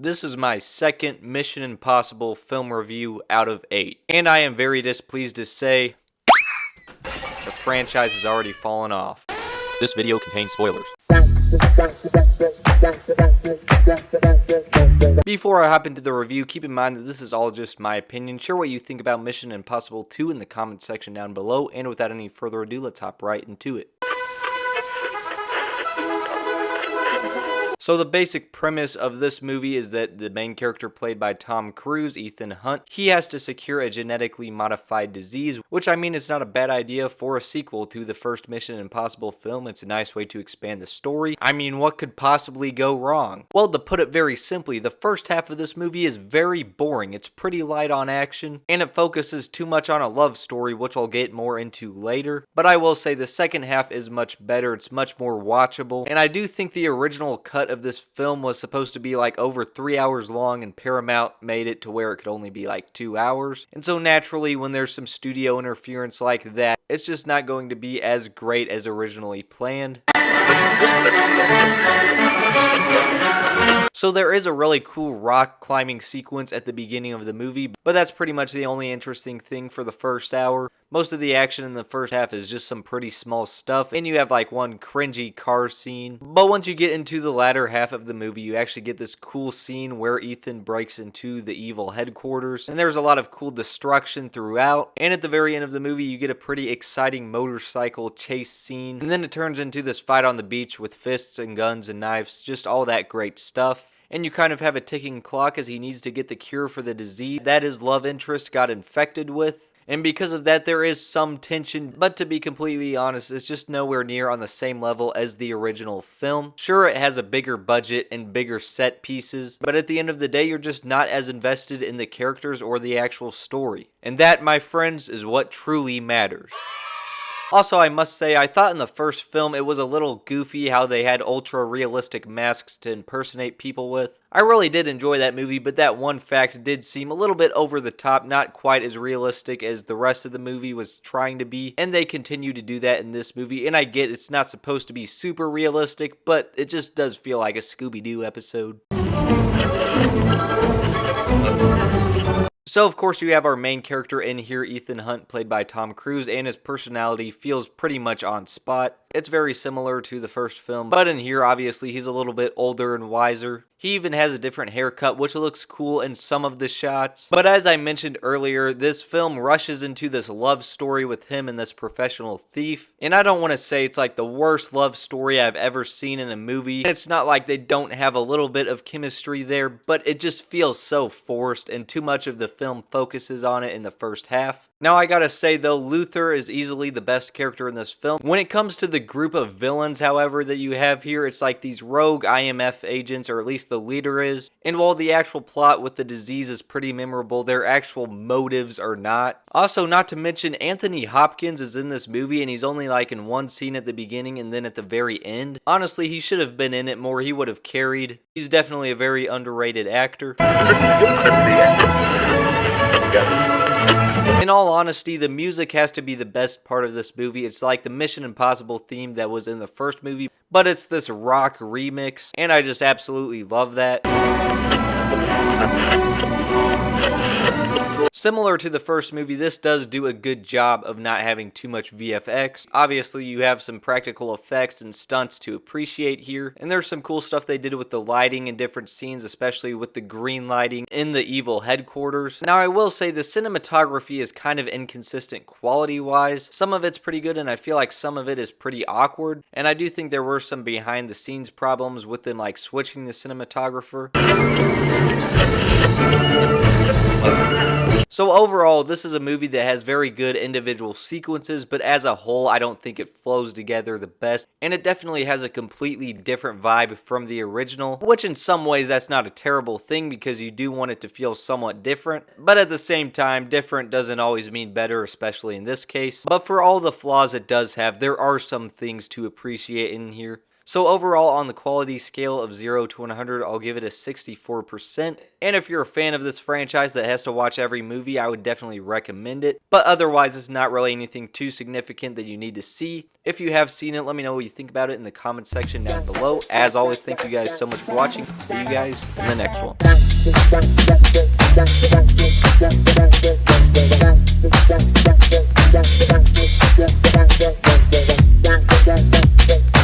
This is my second Mission Impossible film review out of 8, and I am very displeased to say the franchise has already fallen off. This video contains spoilers. Before I hop into the review, keep in mind that this is all just my opinion. Share what you think about Mission Impossible 2 in the comment section down below, and without any further ado, let's hop right into it. So the basic premise of this movie is that the main character played by Tom Cruise, Ethan Hunt, he has to secure a genetically modified disease, which I mean is not a bad idea for a sequel to the first Mission Impossible film. It's a nice way to expand the story. I mean, what could possibly go wrong? Well, to put it very simply, the first half of this movie is very boring. It's pretty light on action, and it focuses too much on a love story, which I'll get more into later. But I will say the second half is much better. It's much more watchable, and I do think the original cut of this film was supposed to be like over 3 hours long, and Paramount made it to where it could only be like 2 hours. And so naturally, when there's some studio interference like that, it's just not going to be as great as originally planned. So there is a really cool rock climbing sequence at the beginning of the movie, but that's pretty much the only interesting thing for the first hour. Most of the action in the first half is just some pretty small stuff, and you have like one cringy car scene. But once you get into the latter half of the movie, you actually get this cool scene where Ethan breaks into the evil headquarters, and there's a lot of cool destruction throughout. And at the very end of the movie, you get a pretty exciting motorcycle chase scene, and then it turns into this fight on the beach with fists and guns and knives, just all that great stuff. And you kind of have a ticking clock as he needs to get the cure for the disease that his love interest got infected with. And because of that, there is some tension, but to be completely honest, it's just nowhere near on the same level as the original film. Sure, it has a bigger budget and bigger set pieces, but at the end of the day, you're just not as invested in the characters or the actual story. And that, my friends, is what truly matters. Also, I must say, I thought in the first film it was a little goofy how they had ultra-realistic masks to impersonate people with. I really did enjoy that movie, but that one fact did seem a little bit over the top, not quite as realistic as the rest of the movie was trying to be, and they continue to do that in this movie. And I get it's not supposed to be super realistic, but it just does feel like a Scooby-Doo episode. So of course you have our main character in here, Ethan Hunt, played by Tom Cruise, and his personality feels pretty much on spot. It's very similar to the first film, but in here obviously he's a little bit older and wiser. He even has a different haircut, which looks cool in some of the shots. But as I mentioned earlier, this film rushes into this love story with him and this professional thief. And I don't want to say it's like the worst love story I've ever seen in a movie. It's not like they don't have a little bit of chemistry there, but it just feels so forced, and too much of the film focuses on it in the first half. Now I gotta say though, Luther is easily the best character in this film. When it comes to the group of villains, however, that you have here, it's like these rogue IMF agents, or at least the leader is. And while the actual plot with the disease is pretty memorable, their actual motives are not. Also, not to mention, Anthony Hopkins is in this movie, and he's only like in one scene at the beginning and then at the very end. Honestly, he should have been in it more. He would have carried. He's definitely a very underrated actor. In all honesty, the music has to be the best part of this movie. It's like the Mission Impossible theme that was in the first movie, but it's this rock remix, and I just absolutely love that. Similar to the first movie, this does do a good job of not having too much VFX. Obviously, you have some practical effects and stunts to appreciate here, and there's some cool stuff they did with the lighting in different scenes, especially with the green lighting in the evil headquarters. Now, I will say the cinematography is kind of inconsistent quality-wise. Some of it's pretty good, and I feel like some of it is pretty awkward, and I do think there were some behind-the-scenes problems with them, like switching the cinematographer. So overall, this is a movie that has very good individual sequences, but as a whole, I don't think it flows together the best, and it definitely has a completely different vibe from the original, which in some ways that's not a terrible thing because you do want it to feel somewhat different, but at the same time, different doesn't always mean better, especially in this case. But for all the flaws it does have, there are some things to appreciate in here. So overall, on the quality scale of 0 to 100, I'll give it a 64%. And if you're a fan of this franchise that has to watch every movie, I would definitely recommend it. But otherwise, it's not really anything too significant that you need to see. If you have seen it, let me know what you think about it in the comment section down below. As always, thank you guys so much for watching. See you guys in the next one.